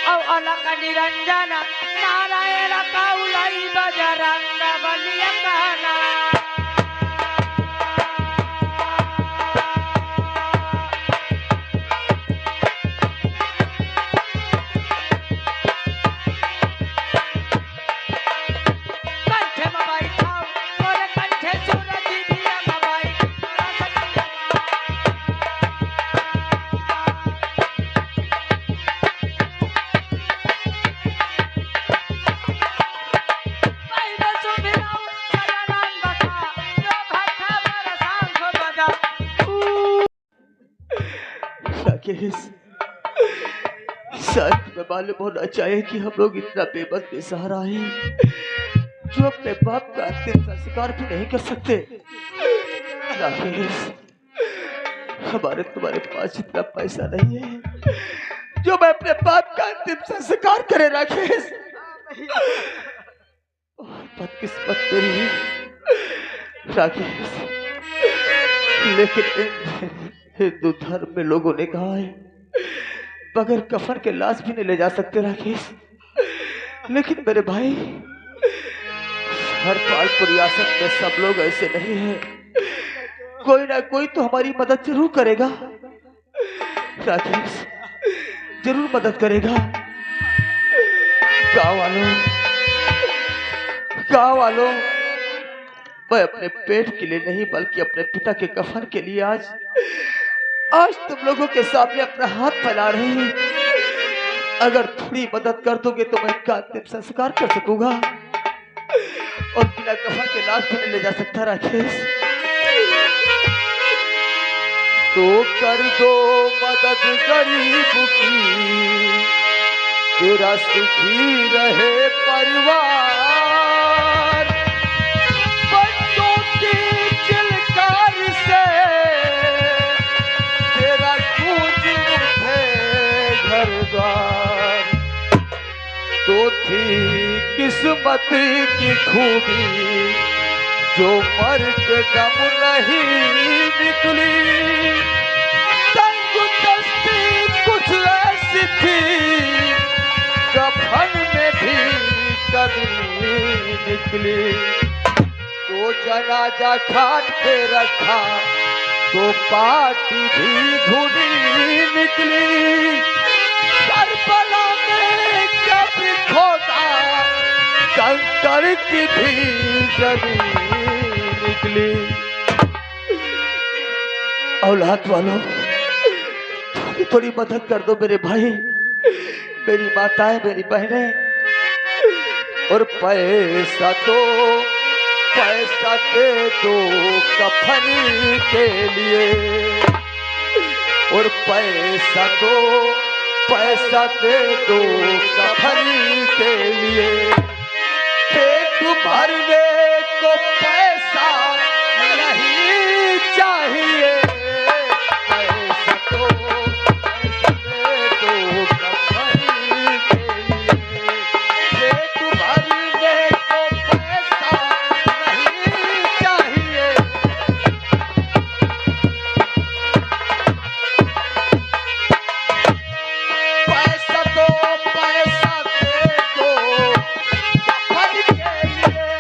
औ अलक निरंजन नारायण कौलाई बजरंग बलिया कहना शायद तुम्हें मालूम होना चाहिए कि हम लोग इतना बेबस बेसहारा हैं जो अपने बाप का अंतिम संस्कार भी नहीं कर सकते। राकेश, हमारे तुम्हारे पास इतना पैसा नहीं है जो मैं अपने बाप का अंतिम संस्कार करे। राकेश, बदकिस्मत मेरी है राकेश, लेकिन हिंदू धर्म में लोगों ने कहा है बगैर कफन के लाश भी नहीं ले जा सकते। राकेश, लेकिन मेरे भाई, हर पालपुर रियासत में सब लोग ऐसे नहीं हैं। कोई ना कोई तो हमारी मदद जरूर करेगा। राकेश, जरूर मदद करेगा। गाँव वालों, मैं अपने पेट के लिए नहीं बल्कि अपने पिता के कफन के लिए आज तुम लोगों के सामने अपना हाथ फैला रहे हैं। अगर थोड़ी मदद कर दोगे तो मैं इनका अंतिम संस्कार कर सकूंगा और बिना कफन के लाश भी ले जा सकता। राकेश, तो कर दो मदद गरीब की, तेरा सुखी रहे परिवार। बच्चों की चिलकार से तेरा गूंज उठे घर द्वार। तो थी किस्मत की खूबी जो मर के दम नहीं निकली। तंग दस्ती कुछ ऐसी थी कफन में भी कभी निकली। तो जनाजा खाट पे रखा तो पार्टी भी धुनी निकली। करबला में कब्र खोदा कंकर की भी जमीन निकली। औलाद वालों, थोड़ी मदद कर दो मेरे भाई, मेरी माताएं, मेरी बहनें। और पैसा दे दो कफन के लिए। और पैसा दे दो कफन के लिए। पेट भरने को पैसा नहीं चाहिए। पैसा दे दो कफन के लिए। पेट भरने को पैसा नहीं चाहिए। पैसा दे दो कफन के लिए।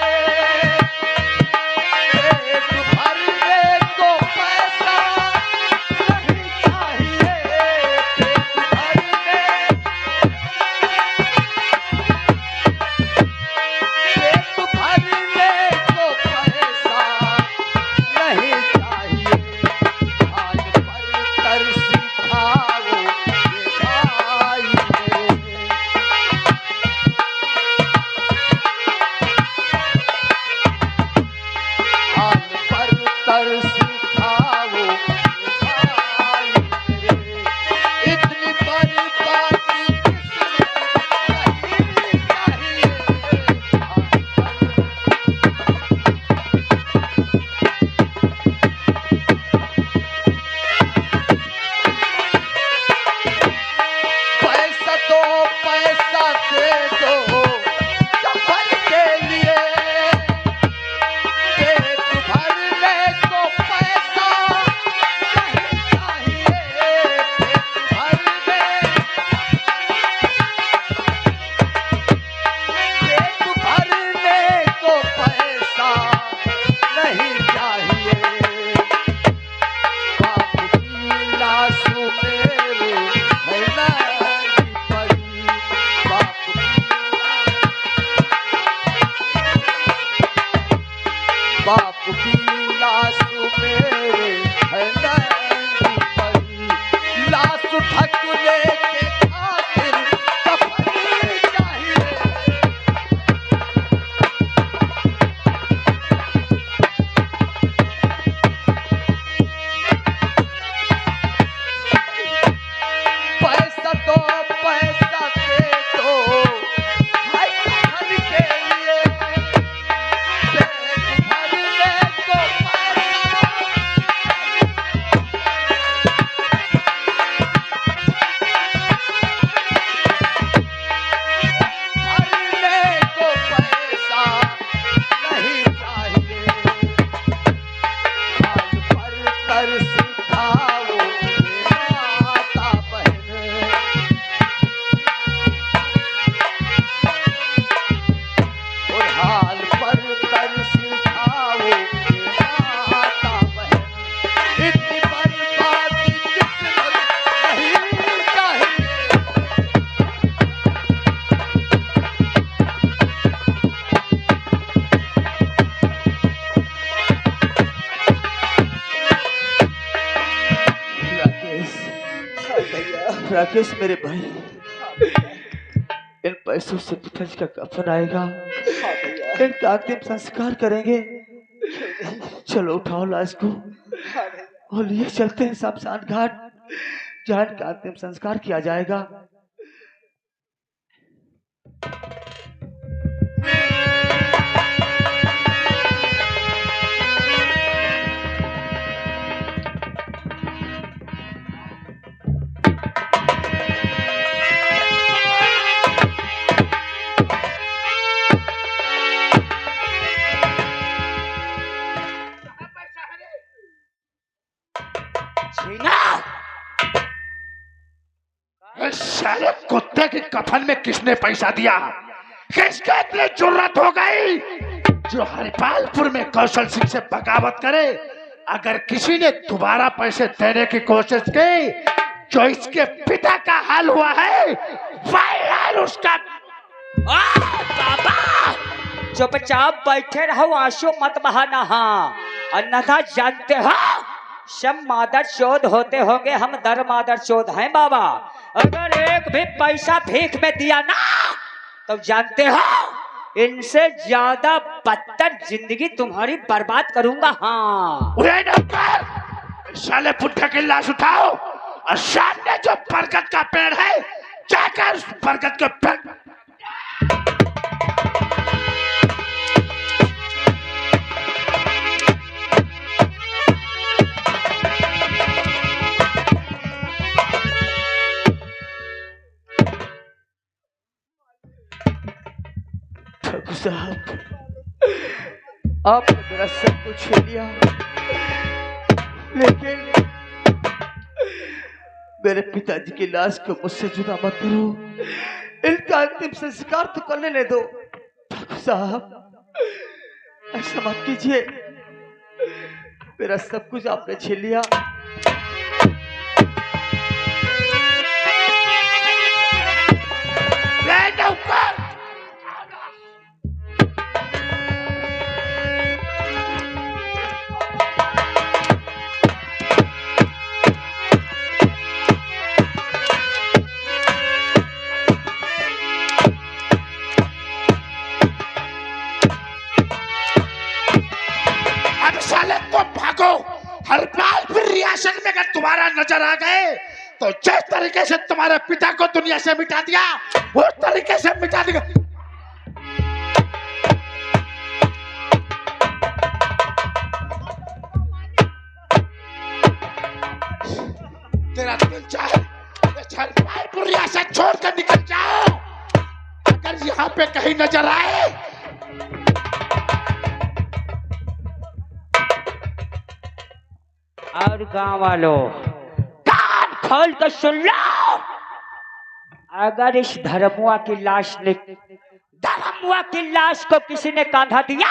राकेश मेरे भाई, इन पैसों से पिताजी का कफन आएगा, इनका अंतिम संस्कार करेंगे। चलो उठाओ लाश को और लिए चलते हैं शमशान घाट, जहाँ इनका अंतिम संस्कार किया जाएगा। साले कुत्ते के कफन में किसने पैसा दिया? किसके इतनी जरूरत हो गई जो हरिपालपुर में कौशल सिंह से बगावत करे? अगर किसी ने दोबारा पैसे देने की कोशिश की, जो इसके पिता का हाल हुआ है, वही हाल उसका। बाबा चुपचाप बैठे रहो, आंसू मत बहाना। हाँ अन्यथा जानते हो सब मादर चोद होते होंगे, हम दर मादर चोद हैं बाबा। अगर एक भी पैसा भीख में दिया ना तो जानते हो इनसे ज्यादा बदतर जिंदगी तुम्हारी बर्बाद करूंगा। हाँ साले पुट्ठा की लाश उठाओ और सामने जो बरगद का पेड़ है जाकर उस बरगद के पेड़। साहब आपने मेरा सब कुछ छीन लिया, लेकिन मेरे पिताजी की लाश को मुझसे जुदा मत करो, इनका अंतिम संस्कार तो करने ले दो। ठाकुर साहब ऐसा मत कीजिए, मेरा सब कुछ आपने छीन लिया। हरिपालपुर रियासत में अगर तुम्हारा नजर आ गए तो जिस तरीके से तुम्हारे पिता को दुनिया से मिटा दिया उस तरीके से मिटा देगा। तेरा दिल चाहे हरिपालपुर रियासत छोड़कर निकल जाओ, अगर यहाँ पे कहीं नजर आए और गांव वालों कान खोल कर सुन लो, अगर इस धर्मुआ की लाश को किसी ने कांधा दिया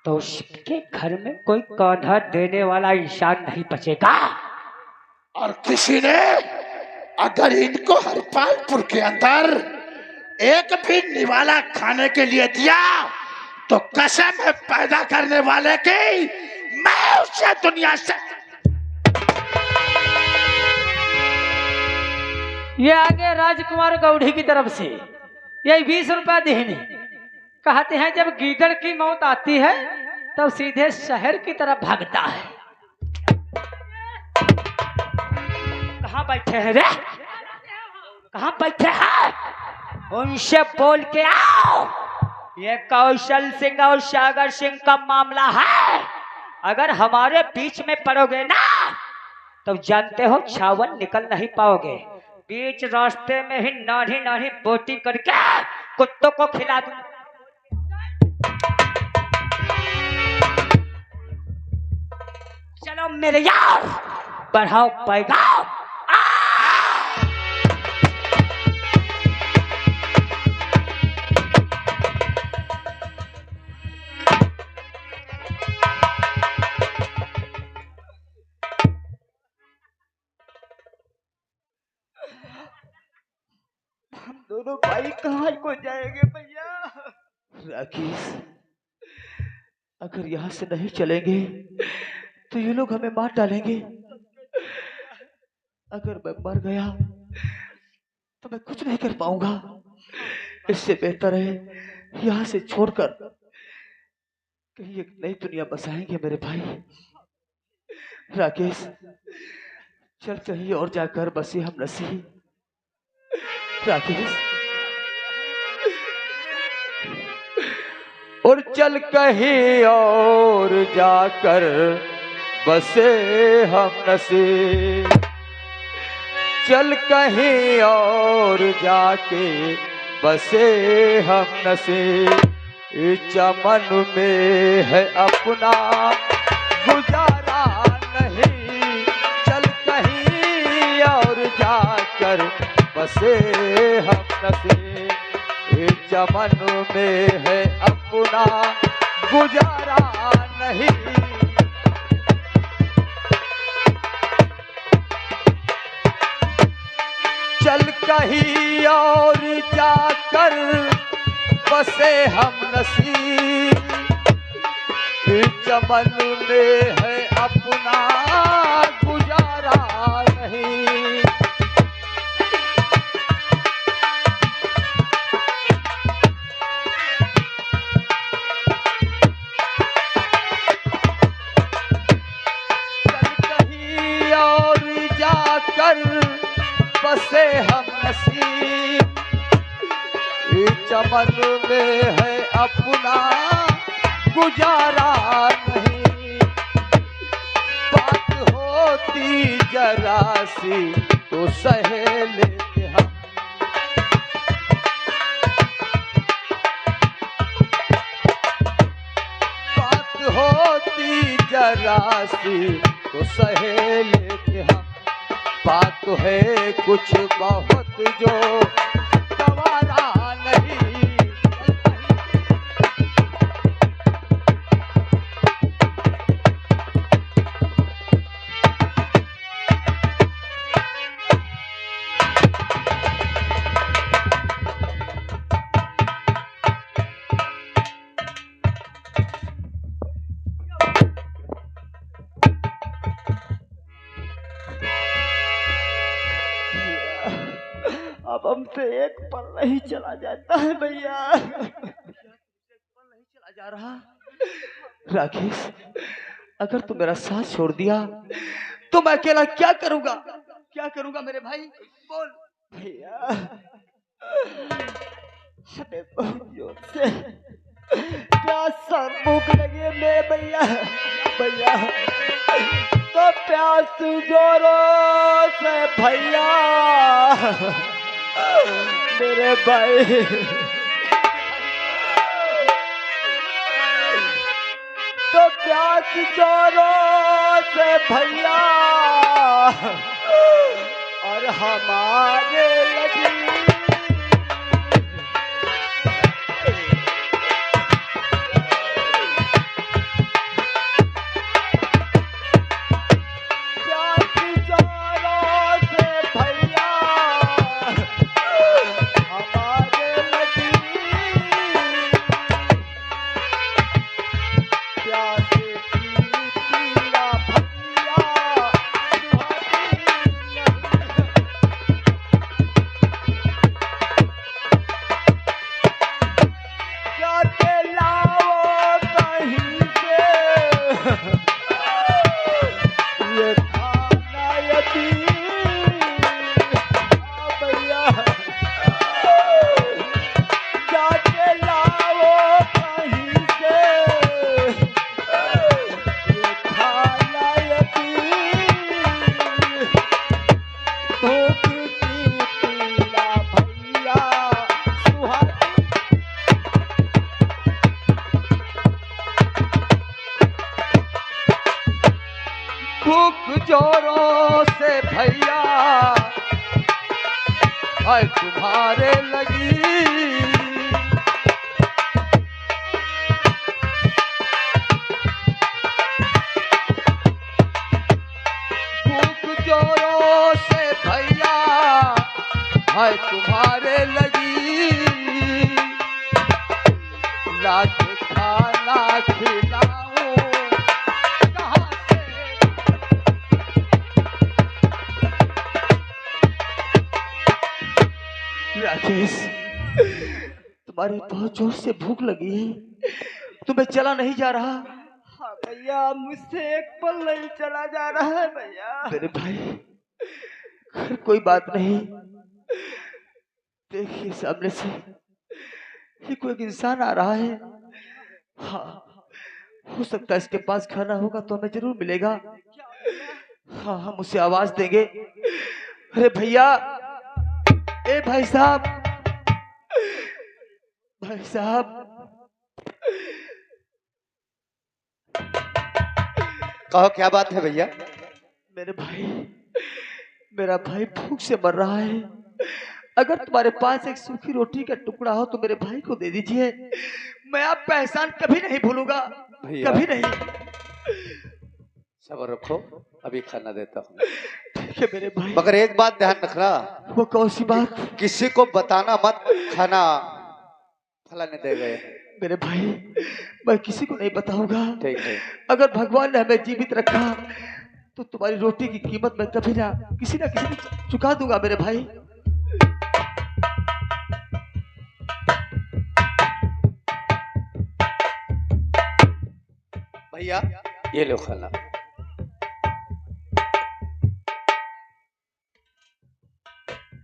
तो उसके घर में कोई कांधा देने वाला इंसान नहीं बचेगा। और किसी ने अगर इनको हरिपालपुर के अंदर एक भी निवाला खाने के लिए दिया तो कसम है पैदा करने वाले की, मैं उससे दुनिया से। ये आगे राजकुमार गौड़ी की तरफ से यही 20 रुपया देने कहते हैं। जब गीदड़ की मौत आती है तब सीधे शहर की तरफ भागता है। कहाँ बैठे हैं रे, कहाँ बैठे हैं? उनसे बोल के आओ, ये कौशल सिंह और सागर सिंह का मामला है। अगर हमारे बीच में पड़ोगे ना तो जानते हो छावन निकल नहीं पाओगे। बीच रास्ते में ही नाढ़ी नाढ़ी बोटी करके कुत्तों को खिला दूं। चलो मेरे यार बढ़ाओ पैगाम। हम दोनों भाई कहाँ को जाएंगे भैया? राकेश अगर यहाँ से नहीं चलेंगे तो ये लोग हमें मार डालेंगे। अगर मैं मर गया तो मैं कुछ नहीं कर पाऊंगा। इससे बेहतर है यहाँ से छोड़कर कहीं एक नई दुनिया बसाएंगे मेरे भाई। राकेश, चल कहीं और जाकर बसे हम नसी। राकेश, और चल कहीं और जाकर बसे हम नसी। चल कहीं और जाके बसे हम नसी। इस चमन में है अपना गुजारा नहीं। चल कहीं और जाकर बसे हम नसी। इस चमन में है अपना गुजारा नहीं। चल कहीं और जाकर बसे हम नसी। चमन में है अपना गुजारा नहीं। चल कहीं और जाकर बसे हम नसी। चमन में है अपना गुजारा नहीं। बात होती जरा सी तो सह लेते हम। बात होती जरा सी तो सह लेते हम। बात तो है कुछ बहुत जो गवारा नहीं। अब हमसे एक पल नहीं चला जाता है भैया। नहीं चला जा रहा। राकेश, अगर तू मेरा साथ छोड़ दिया तो मैं अकेला क्या करूंगा? क्या करूंगा मेरे भाई? बोल भैया। हमें बहुत जोर से प्यास और भूख लगी है मेरे भैया। भैया तो प्यास जोरों से भैया मेरे भाई। तो प्यास जोरों से भैया और हमारे लगी। भूख जोरों से भैया है तुम्हारे लगी। भूख जोरों से भैया है तुम्हारे लगी। लाख खाना खिलाऊं राकेश, तुम्हारी बहुत जोर से भूख लगी है, तुम्हें चला नहीं जा रहा? हाँ भैया, मुझसे एक पल नहीं चला जा रहा है भैया। मेरे भाई, खैर कोई बात नहीं। देखिए सामने से ये कोई एक इंसान आ रहा है। हाँ, हो सकता है इसके पास खाना होगा तो हमें जरूर मिलेगा। हाँ, हम उसे आवाज देंगे। अरे भैया, ए भाई साहब, भाई साहब। कहो क्या बात है भैया? मेरे भाई, मेरा भाई भूख से मर रहा है। अगर तुम्हारे पास एक सूखी रोटी का टुकड़ा हो तो मेरे भाई को दे दीजिए। मैं आपका एहसान कभी नहीं भूलूंगा, कभी नहीं। सब्र रखो, अभी खाना देता हूँ। ठीक है मेरे भाई, मगर एक बात ध्यान रखना। वो कौन सी बात? किसी को बताना मत, खाना फलाने दे गए। मेरे भाई, मैं किसी को नहीं बताऊंगा। ठीक है। अगर भगवान ने हमें जीवित रखा तो तुम्हारी रोटी की कीमत मैं कभी ना किसी दिन चुका दूंगा मेरे भाई। भैया ये लो खाना।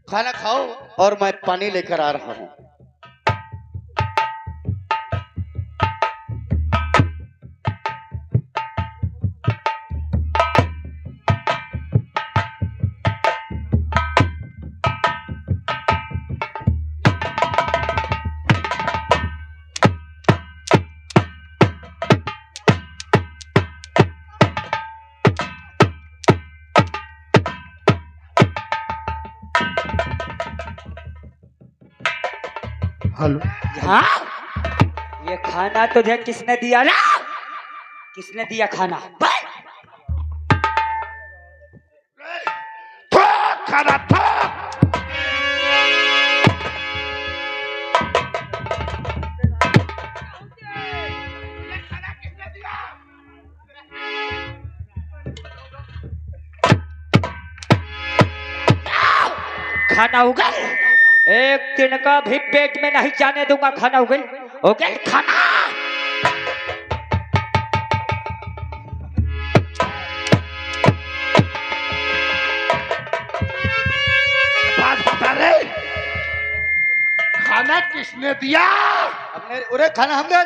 खाना खाओ और मैं पानी लेकर आ रहा हूँ। हेलो, हाँ, ये खाना तुझे किसने दिया ना? किसने दिया खाना? खाना था। खाना उगल, एक दिन का भी पेट में नहीं जाने दूंगा। खाना उगल, उगल खाना। बात बता रहे, खाना किसने दिया? हमने, उरे खाना हमने।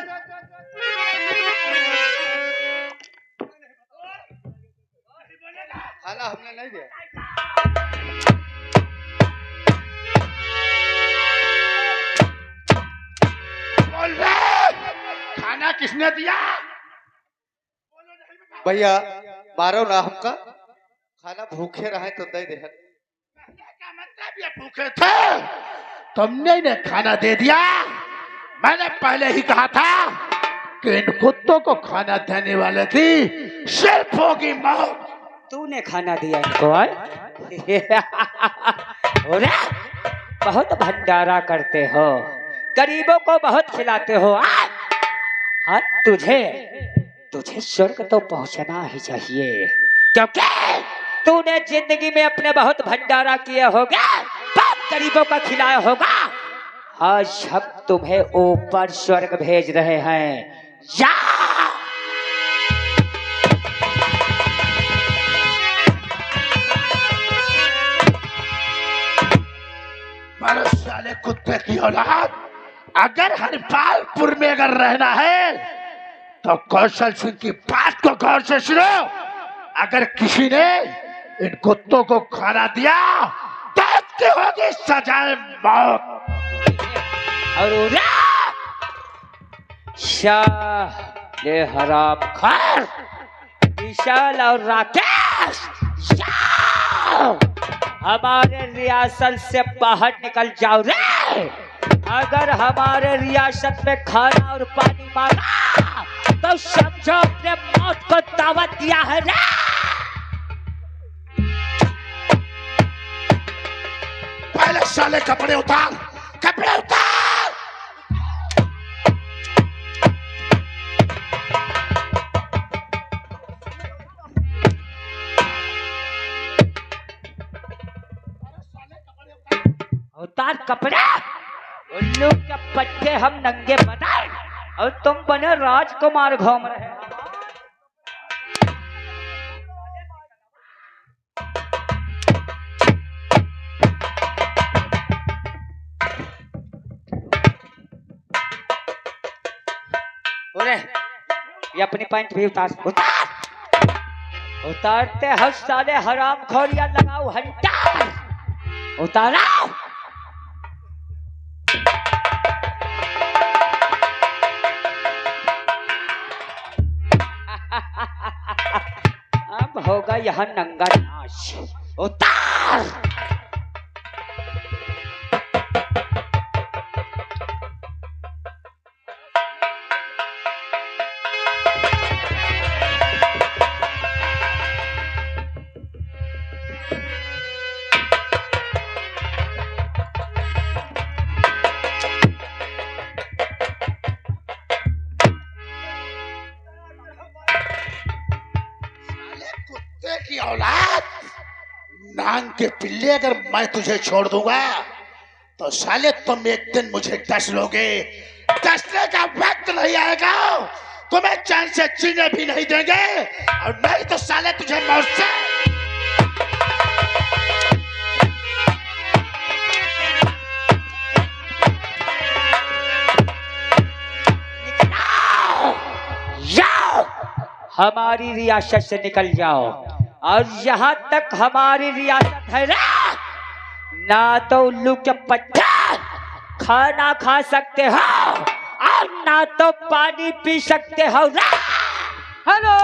खाना हमने नहीं दिया। बोल रहे, खाना किसने दिया? भैया मारो ना हमका, खाना भूखे रहे तो दे दे। क्या मतलब ये भूखे थे? तुमने इन्हें खाना दे दिया। मैंने पहले ही कहा था कि इन कुत्तों को खाना देने वाले की सिर्फ होगी मौत। तूने खाना दिया इनको? अरे बहुत भंडारा करते हो, गरीबों को बहुत खिलाते हो। हाँ, तुझे स्वर्ग तो पहुंचना ही चाहिए, क्योंकि तूने जिंदगी में अपने बहुत भंडारा किए होगा, बहुत गरीबों का खिलाया होगा। आज हम तुम्हें ऊपर स्वर्ग भेज रहे हैं। जा। पर साले कुत्ते की औलाद, अगर हरिपालपुर में अगर रहना है तो कौशल सिंह की बात को गौर से सुनो। अगर किसी ने इन कुत्तों को खाना दिया तो उसकी होगी सजाए मौत। और शाह ये हराम खार विशाल और राकेश, हमारे रियासत से बाहर निकल जाओ रे। अगर हमारे रियासत में खाना और पानी मांगा तो समझो अपने मौत को दावत दिया है रे। पहले साले कपड़े उतार, कपड़े उतार। उतार कपड़ा। उल्लू के पट्टे हम नंगे बनाए और तुम बने राजकुमार घूम रहे। बोले ये अपनी पैंट भी उतारते हो साले हराम खोरिया, लगाओ हंटा उतारा। अब होगा यहाँ नंगा नाच, उतार। की औलाद, नांग के पिल्ले, अगर मैं तुझे छोड़ दूंगा तो साले तुम एक दिन मुझे डस लोगे। डसने का वक्त नहीं आएगा, तुम्हें चैन से जीने भी नहीं देंगे, और नहीं तो साले तुझे मौत से हमारी रियासत से निकल जाओ। और यहाँ तक हमारी रियासत है ना तो उल्लू के पट्टे खाना खा सकते हो और ना तो पानी पी सकते हो। हेलो,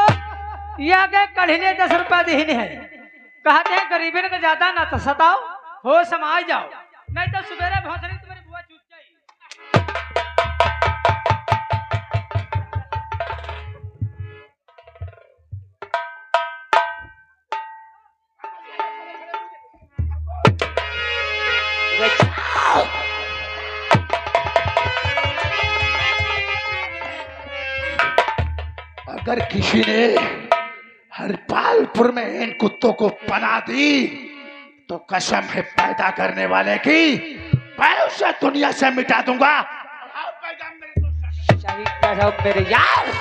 यहाँ के कढ़ीने 10 रुपया दीन है। कहते हैं गरीबी को ज्यादा ना तो सताओ, हो समाज जाओ, नहीं तो सुबेरे भौसड़ी तुम्हारी बुआ चूट जाएगी। अगर किसी ने हरपालपुर में इन कुत्तों को पनाह दी तो कसम है पैदा करने वाले की, मैं उसे दुनिया से मिटा दूंगा। सही करो मेरे यार,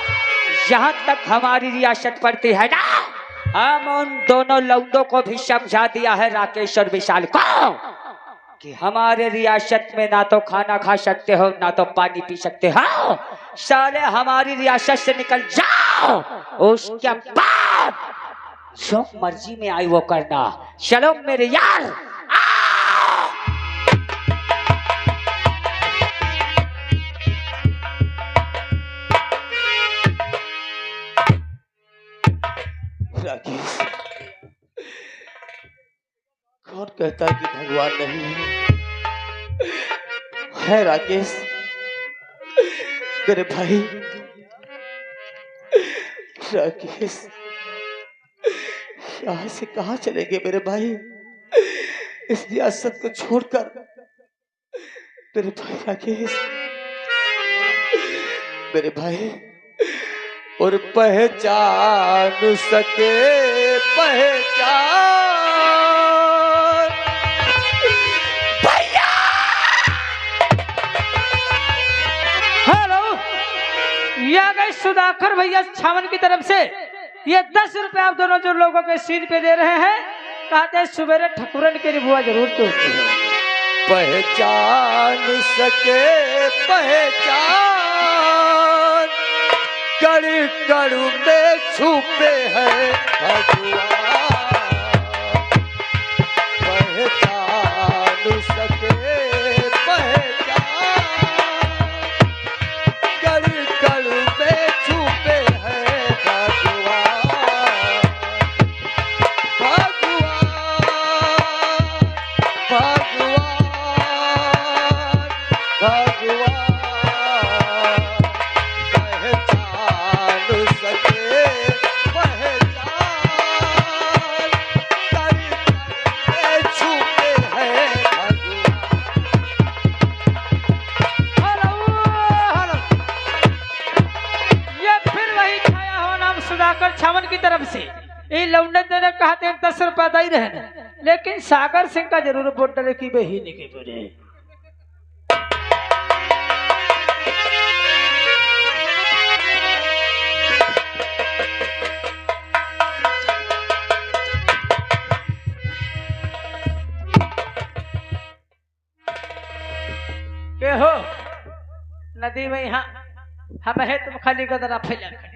यहाँ तक हमारी रियासत पड़ती है ना, हम उन दोनों लौंडों को भी समझा दिया है, राकेश और विशाल को, कि हमारे रियासत में ना तो खाना खा सकते हो ना तो पानी पी सकते हो। साले हमारी रियासत से निकल जाओ, उसके बाद जो मर्जी में आई वो करना। चलो मेरे यार, राकेश, कौन कहता है कि भगवान नहीं है राकेश, मेरे भाई राकेश, यहाँ से कहाँ चलेंगे मेरे भाई, इस रियासत को छोड़कर मेरे भाई राकेश, मेरे भाई। और पहचान सके पहचान या गए सुधाकर भैया छावन की तरफ से ये 10 रुपए आप दोनों जो लोगों के सीट पे दे रहे हैं। कहते हैं सुबेरे ठकुरन के बुआ जरूर टूटती है। पहचान सके पहचान, कड़ कड़ में छुपे हैं भगवान। पहचान सके छावन की तरफ से ये लौंडन ने कहते हैं 10 रुपया दे रहे हैं, लेकिन सागर सिंह का जरूर बोल डरे की बही नहीं बोले। हो नदी में यहाँ हम है तुम खाली गदरा फैला खड़े।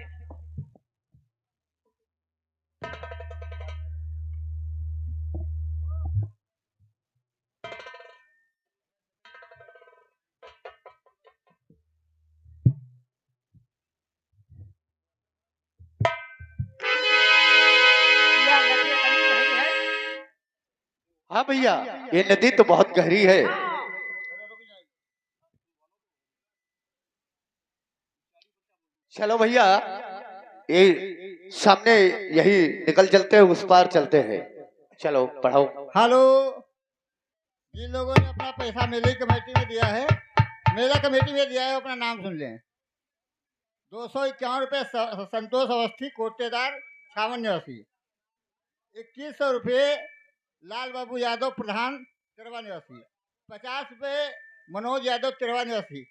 यह नदी इतनी गहरी है। हाँ भैया, ये नदी तो बहुत गहरी है। चलो भैया, ये सामने यही निकल चलते हैं, उस पार चलते हैं। चलो पढ़ाओ। हेलो, जिन लोगों ने अपना पैसा मेले कमेटी में दिया है, मेला कमेटी में दिया है, अपना नाम सुन लें। 251 रुपये संतोष अवस्थी कोटेदार छावन निवासी। 2100 रुपये लाल बाबू यादव प्रधान तिरवा निवासी। 50 रुपये मनोज यादव तिरवा निवासी।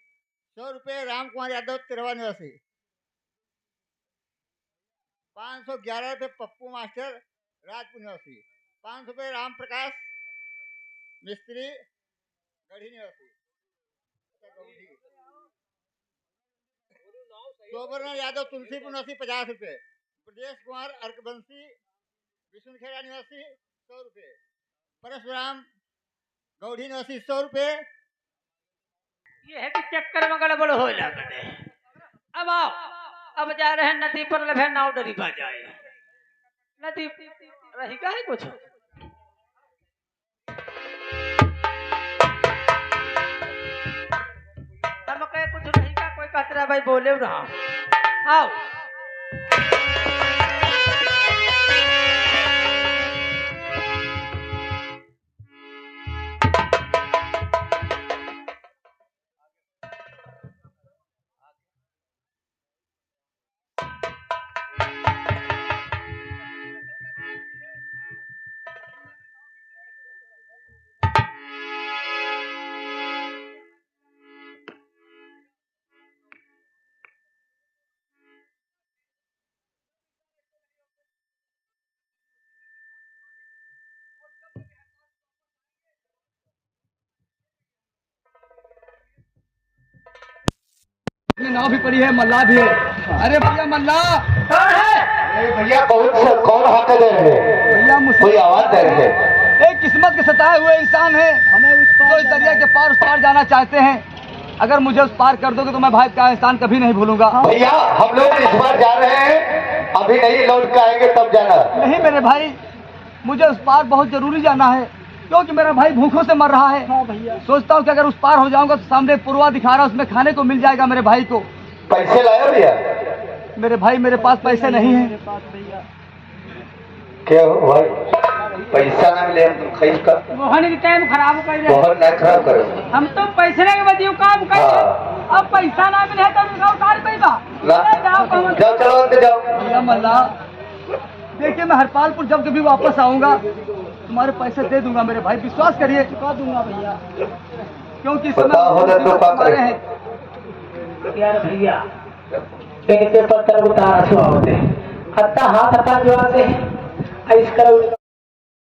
100 रुपये राम कुमार यादव तिरवा निवासी। 511 रुपये पप्पू मास्टर राजपुर निवासी। 500 रुपये राम प्रकाश मिस्त्री गढ़ी निवासी। शोभन यादव तुलसीपुर निवासी 50 रुपये। प्रदेश कुमार अर्कवंशी विष्णुखेड़ा निवासी 100 रुपये। परशुराम गौड़ी निवासी 100 रुपये। ये है कि चक्कर में गड़बड़ हो लगे। अब आओ, अब जा रहे हैं नदी पर, लभे नाव डरी पा जाए। नदी रही का है कुछ। हम कहे कुछ रही का, कोई कहते रहा भाई बोले रहा। आओ नाव भी पड़ी है, मल्ला भी है। अरे भैया मल्ला भैया कौन हाथ दे रहे हैं? भैया मुझसे कोई आवाज दे रहे हैं? एक किस्मत के सताए हुए इंसान है, हमें उस पार इस दरिया के पार उस पार जाना चाहते हैं। अगर मुझे उस पार कर दोगे तो मैं भाई का एहसान कभी नहीं भूलूंगा। भैया हम लोग इस बार जा रहे हैं, अभी नहीं लौट के आएंगे तब जाना। नहीं मेरे भाई, मुझे उस पार बहुत जरूरी जाना है, क्योंकि मेरा भाई भूखों से मर रहा है। भैया सोचता हूँ कि अगर उस पार हो जाऊंगा तो सामने पुरवा दिखा रहा है, उसमें खाने को मिल जाएगा मेरे भाई को। पैसे लाए भैया? मेरे भाई मेरे पास पैसे नहीं है। क्या हो भाई, पैसा ना मिले हम खरीद कर मोहन की टाइम खराब कर दे। बहुत ना खराब करो। हम तो पैसे के बदियो काम कर। हाँ। अब पैसा ना मिले तो उतार पैसा जाओ, चलो अंदर जाओ। भैया मल्ला देखिए, मैं हरपालपुर जब कभी वापस आऊंगा तुम्हारे पैसे दे दूंगा मेरे भाई, विश्वास करिए। चुका दूंगा भैया, क्योंकि तुम्हारे हैं यार भैया। पत्थर उतारा छुआ होते हत्ता हाथ हत्ता जो आते हैं।